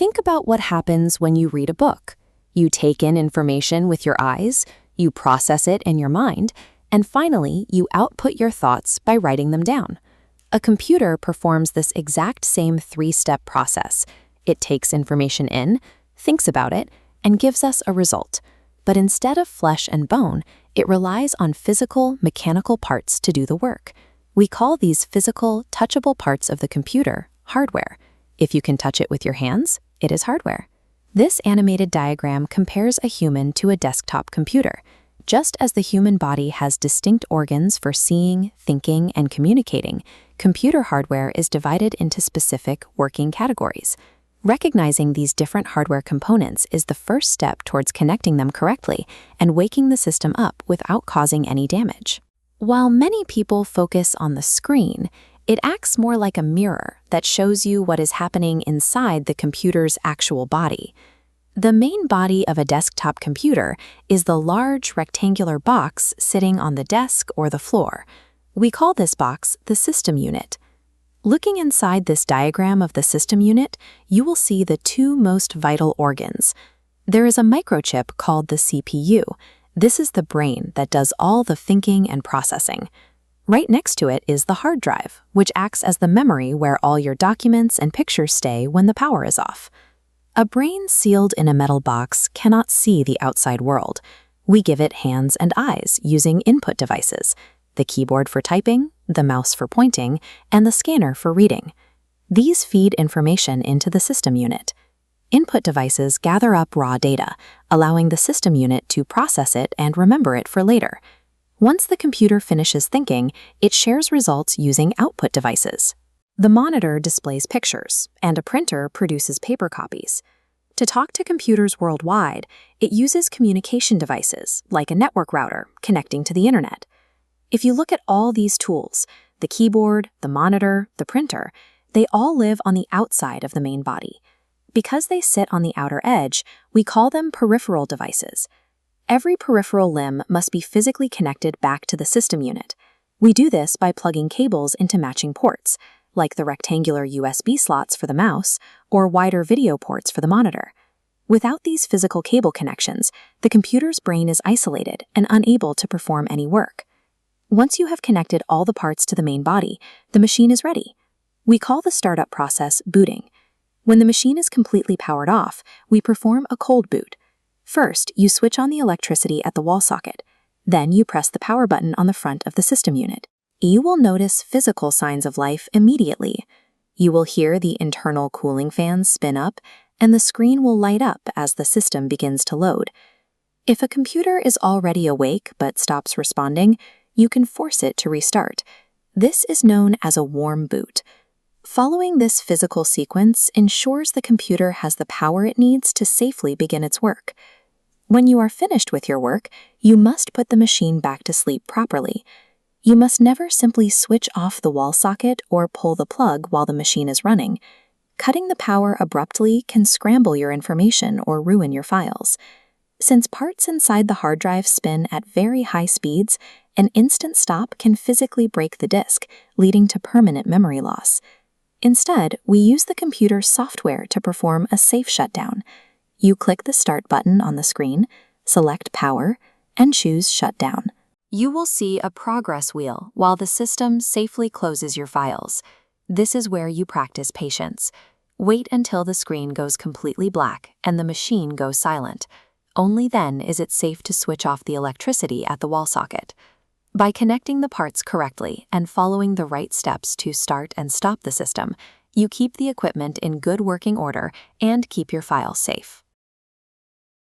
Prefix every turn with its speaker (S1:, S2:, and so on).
S1: Think about what happens when you read a book. You take in information with your eyes, you process it in your mind, and finally, you output your thoughts by writing them down. A computer performs this exact same three-step process. It takes information in, thinks about it, and gives us a result. But instead of flesh and bone, it relies on physical, mechanical parts to do the work. We call these physical, touchable parts of the computer hardware. If you can touch it with your hands, it is hardware. This animated diagram compares a human to a desktop computer. Just as the human body has distinct organs for seeing, thinking, and communicating, computer hardware is divided into specific working categories. Recognizing these different hardware components is the first step towards connecting them correctly and waking the system up without causing any damage. While many people focus on the screen, it acts more like a mirror that shows you what is happening inside the computer's actual body. The main body of a desktop computer is the large rectangular box sitting on the desk or the floor. We call this box the system unit. Looking inside this diagram of the system unit, you will see the two most vital organs. There is a microchip called the CPU. This is the brain that does all the thinking and processing. Right next to it is the hard drive, which acts as the memory where all your documents and pictures stay when the power is off. A brain sealed in a metal box cannot see the outside world. We give it hands and eyes using input devices, the keyboard for typing, the mouse for pointing, and the scanner for reading. These feed information into the system unit. Input devices gather up raw data, allowing the system unit to process it and remember it for later. Once the computer finishes thinking, it shares results using output devices. The monitor displays pictures, and a printer produces paper copies. To talk to computers worldwide, it uses communication devices, like a network router, connecting to the internet. If you look at all these tools, the keyboard, the monitor, the printer, they all live on the outside of the main body. Because they sit on the outer edge, we call them peripheral devices. Every peripheral limb must be physically connected back to the system unit. We do this by plugging cables into matching ports, like the rectangular USB slots for the mouse or wider video ports for the monitor. Without these physical cable connections, the computer's brain is isolated and unable to perform any work. Once you have connected all the parts to the main body, the machine is ready. We call the startup process booting. When the machine is completely powered off, we perform a cold boot. First, you switch on the electricity at the wall socket. Then you press the power button on the front of the system unit. You will notice physical signs of life immediately. You will hear the internal cooling fans spin up, and the screen will light up as the system begins to load. If a computer is already awake but stops responding, you can force it to restart. This is known as a warm boot. Following this physical sequence ensures the computer has the power it needs to safely begin its work. When you are finished with your work, you must put the machine back to sleep properly. You must never simply switch off the wall socket or pull the plug while the machine is running. Cutting the power abruptly can scramble your information or ruin your files. Since parts inside the hard drive spin at very high speeds, an instant stop can physically break the disk, leading to permanent memory loss. Instead, we use the computer's software to perform a safe shutdown. You click the Start button on the screen, select Power, and choose Shutdown. You will see a progress wheel while the system safely closes your files. This is where you practice patience. Wait until the screen goes completely black and the machine goes silent. Only then is it safe to switch off the electricity at the wall socket. By connecting the parts correctly and following the right steps to start and stop the system, you keep the equipment in good working order and keep your files safe.